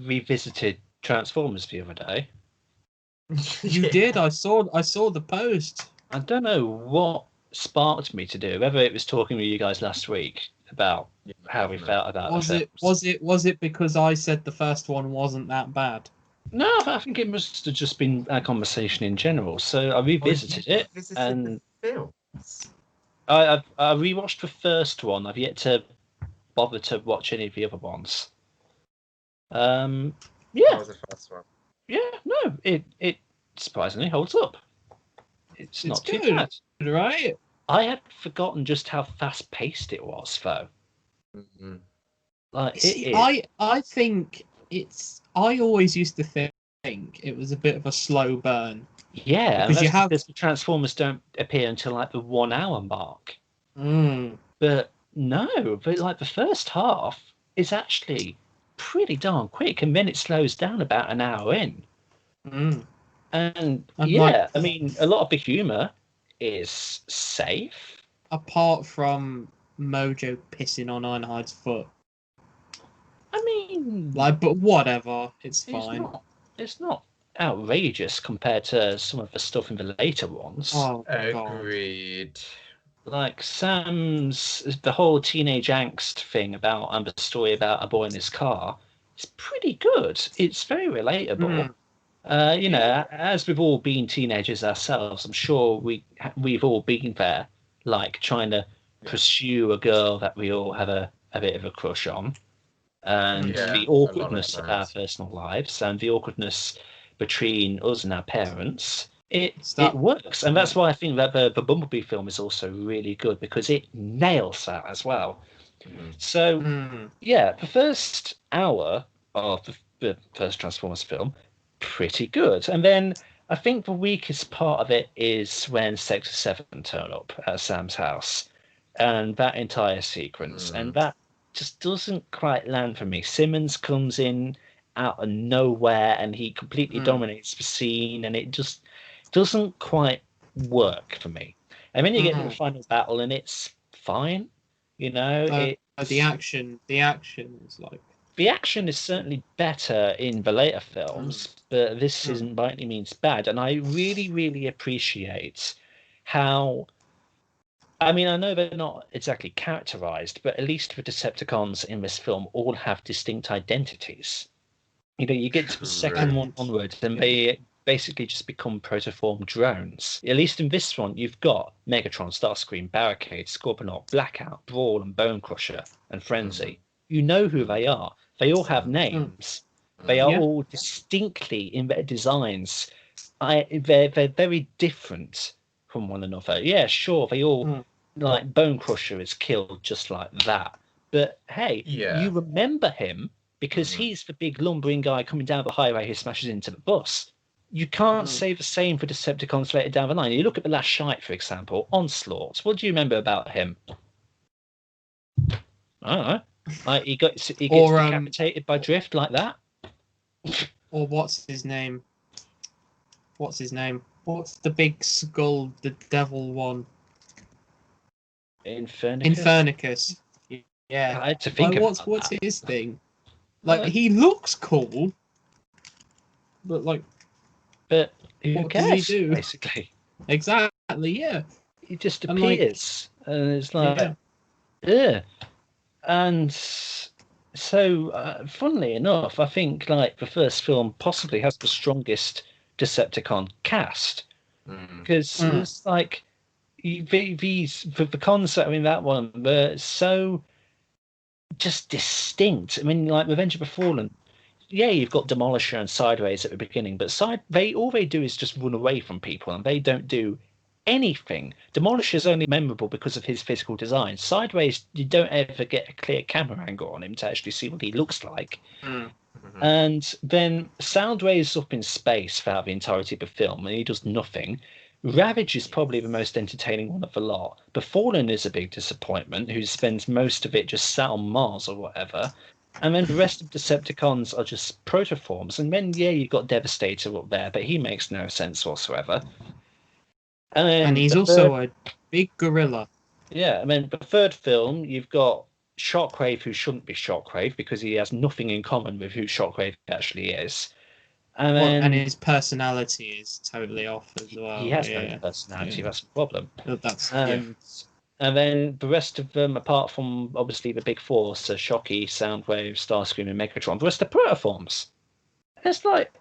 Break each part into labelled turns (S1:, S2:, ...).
S1: revisited Transformers the other day.
S2: You did. I saw the post.
S1: I don't know what sparked me to do. Whether it was talking with you guys last week about how we felt about the films.
S2: Was it because I said the first one wasn't that bad?
S1: No, I think it must have just been our conversation in general. So I revisited it, and
S3: the films.
S1: I rewatched the first one. I've yet to bother to watch any of the other ones.
S3: That was the first one.
S1: Yeah, no, it surprisingly holds up. It's not too
S2: good,
S1: bad,
S2: right?
S1: I had forgotten just how fast paced it was, though.
S3: Mm-hmm.
S1: Like
S2: See, I think it's. I always used to think it was a bit of a slow burn.
S1: Yeah,
S2: because
S1: the Transformers don't appear until like the 1 hour mark.
S2: Mm.
S1: But no, like the first half is actually pretty darn quick, and then it slows down about an hour in.
S2: Mm.
S1: And
S2: like,
S1: I mean, a lot of the humor is safe.
S2: Apart from Mojo pissing on Ironhide's foot.
S1: I mean,
S2: but whatever, it's fine.
S1: It's not outrageous compared to some of the stuff in the later ones.
S2: Oh,
S3: agreed.
S2: God.
S1: Like the whole teenage angst thing about and the story about a boy in his car is pretty good. It's very relatable. As we've all been teenagers ourselves, I'm sure we've all been there, like trying to pursue a girl that we all have a bit of a crush on, and the awkwardness of our personal lives and the awkwardness between us and our parents. It works, and that's why I think that the Bumblebee film is also really good, because it nails that as well. So the first hour of the first Transformers film, pretty good. And then I think the weakest part of it is when Sector 7 turn up at Sam's house, and that entire sequence, and that just doesn't quite land for me. Simmons comes in out of nowhere and he completely dominates the scene, and it just doesn't quite work for me. And then you get to the final battle and it's fine,
S2: the action is like...
S1: The action is certainly better in the later films, but this isn't by any means bad. And I really, really appreciate how... I mean, I know they're not exactly characterized, but at least the Decepticons in this film all have distinct identities. You get to the second one onwards, and they basically just become protoform drones. At least in this one, you've got Megatron, Starscream, Barricade, Scorponok, Blackout, Brawl, and Bonecrusher, and Frenzy. You know who they are. They all have names. They are all distinctly, in their designs, they're very different from one another. Yeah, sure, they all, like Bonecrusher is killed just like that. But hey, you remember him because he's the big lumbering guy coming down the highway who smashes into the bus. You can't say the same for Decepticons later down the line. You look at the last Shite, for example, Onslaught. What do you remember about him? I don't know. Like he gets decapitated by drift like that.
S2: Or what's his name? What's the big skull, the devil one? Infernicus. Yeah.
S1: I had to think
S2: what's his thing? Like he looks cool, but
S1: who cares?
S2: Does he do?
S1: Basically,
S2: exactly. Yeah,
S1: he just appears, and it's like, yeah. And so, funnily enough, I think like the first film possibly has the strongest Decepticon cast, because it's like the concept in that one were so just distinct. I mean, like Revenge of the Fallen, you've got Demolisher and Sideways at the beginning, but all they do is just run away from people, and they don't do anything. Demolisher's only memorable because of his physical design. Sideways, you don't ever get a clear camera angle on him to actually see what he looks like. And then Soundwave's up in space throughout the entirety of the film, and he does nothing. Ravage is probably the most entertaining one of the lot. The Fallen is a big disappointment, who spends most of it just sat on Mars or whatever. And then the rest of Decepticons are just protoforms. And then, you've got Devastator up there, but he makes no sense whatsoever. And
S2: he's also a big gorilla.
S1: Yeah, I mean, the third film, you've got Shockwave, who shouldn't be Shockwave because he has nothing in common with who Shockwave actually is. And then
S2: and his personality is totally off as well.
S1: he has no personality. That's the problem.
S2: That's
S1: And then the rest of them, apart from obviously the big four, so Shocky, Soundwave, Starscream, and Megatron, the rest are protoforms. And it's like,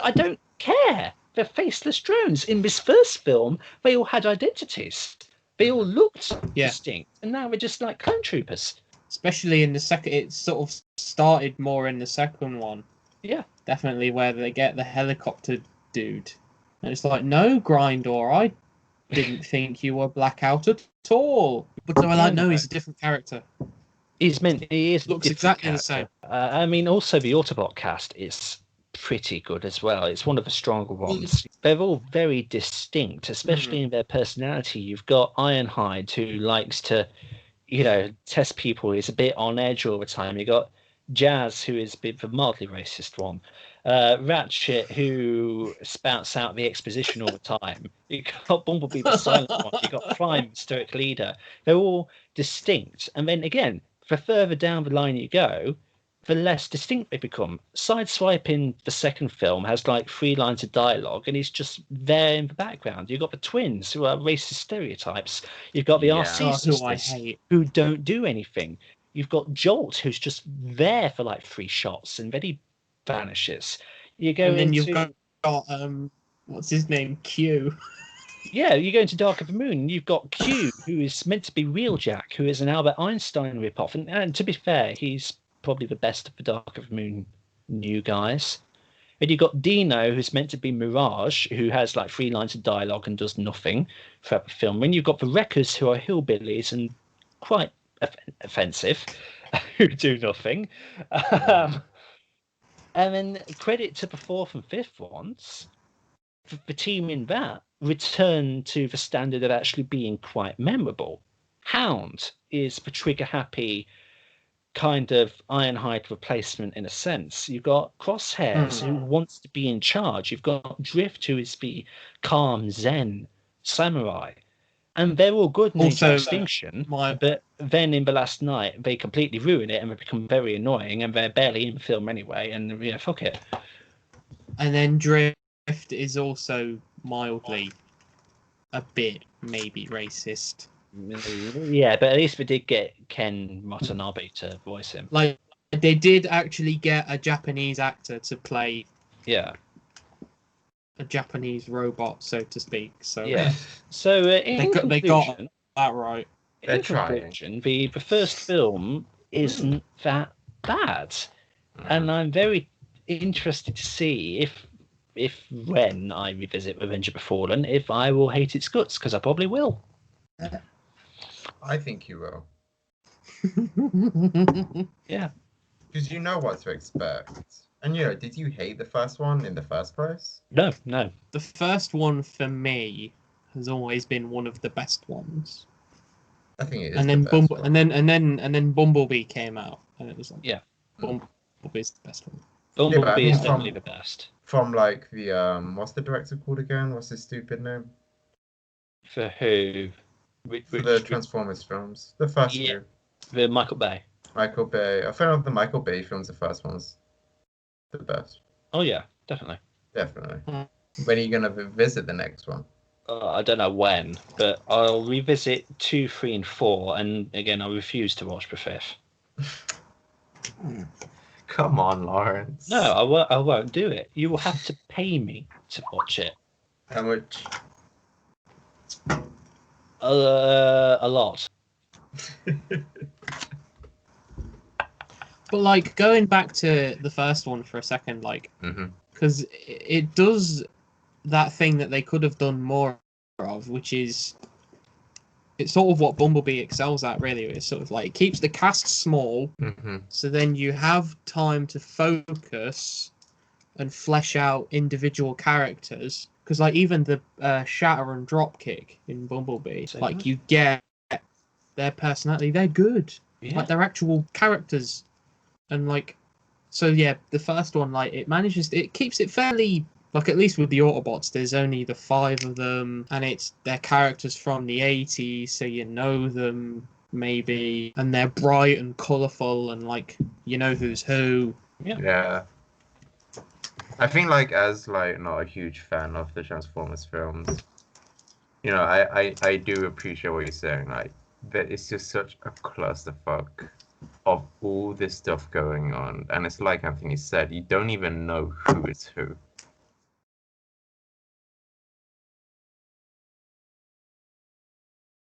S1: I don't care. They're faceless drones. In this first film, they all had identities. They all looked distinct, and now we're just like clone troopers.
S2: Especially in the second, it sort of started more in the second one.
S1: Yeah,
S2: definitely, where they get the helicopter dude, and it's like, no, Grindor, I didn't think you were Blackout at all. But they were like, no, he's a different character.
S1: He
S2: looks exactly the same.
S1: I mean, also the Autobot cast is pretty good as well. It's one of the stronger ones. They're all very distinct, especially in their personality. You've got Ironhide, who likes to, test people. He's a bit on edge all the time. You got Jazz, who is a bit of a mildly racist one. Ratchet, who spouts out the exposition all the time. You got Bumblebee, the silent one. You got Prime, the stoic leader. They're all distinct. And then again, the further down the line you go, the less distinct they become. Sideswipe in the second film has like 3 lines of dialogue, and he's just there in the background. You've got the twins, who are racist stereotypes. You've got the RC sisters, who don't do anything. You've got Jolt, who's just there for like 3 shots, and then he vanishes.
S2: And then you've got what's his name, Q.
S1: Yeah, you go into Dark of the Moon, you've got Q, who is meant to be Wheeljack, who is an Albert Einstein ripoff. And to be fair, he's probably the best of the Dark of the Moon new guys. And you've got Dino, who's meant to be Mirage, who has like 3 lines of dialogue and does nothing throughout the film. And you've got the Wreckers, who are hillbillies and quite offensive, who do nothing. And then credit to the 4th and 5th ones, the team in that return to the standard of actually being quite memorable. Hound is the trigger-happy kind of Ironhide replacement in a sense. You've got Crosshairs, who wants to be in charge. You've got Drift, who is the calm, zen samurai. And they're all good in Extinction, but then in The Last Night, they completely ruin it and they become very annoying, and they're barely in the film anyway, and fuck it.
S2: And then Drift is also mildly a bit maybe racist.
S1: Yeah, but at least we did get Ken Watanabe to voice him.
S2: Like, they did actually get a Japanese actor to play a Japanese robot, so to speak. So
S1: yeah, so they
S2: got that right.
S1: In conclusion, the first film isn't that bad, and I'm very interested to see if when I revisit Revenge of the Fallen, if I will hate its guts, because I probably will.
S3: I think you will.
S1: Yeah,
S3: because you know what to expect. And did you hate the first one in the first place?
S1: No.
S2: The first one for me has always been one of the best ones.
S3: I think it is.
S2: And then Bumblebee came out, and it was like, Bumblebee's the best one.
S1: Bumblebee is definitely the best.
S3: From like the what's the director called again? What's his stupid name?
S1: For who?
S3: For the Transformers films, the first two.
S1: The Michael Bay.
S3: Michael Bay. I found the Michael Bay films, the first ones, the best.
S1: Oh yeah, definitely.
S3: When are you gonna visit the next one?
S1: I don't know when, but I'll revisit 2, 3, and 4, and again, I refuse to watch the 5th.
S3: Come on, Lawrence.
S1: No, I won't do it. You will have to pay me to watch it.
S3: How much?
S1: A lot.
S2: But like, going back to the first one for a second, like, because it does that thing that they could have done more of, which is it's sort of what Bumblebee excels at, really. It's sort of like it keeps the cast small, so then you have time to focus and flesh out individual characters. Because like even the Shatter and Dropkick in Bumblebee, like you get their personality, they're good, like they're actual characters, and like so the first one, like it keeps it fairly. Like, at least with the Autobots, there's only the 5 of them, and they're characters from the 80s, so you know them maybe, and they're bright and colourful and like you know who's who.
S4: Yeah. I think like as like not a huge fan of the Transformers films, you know, I do appreciate what you're saying. Like that it's just such a clusterfuck of all this stuff going on, and it's like Anthony said, you don't even know who is who.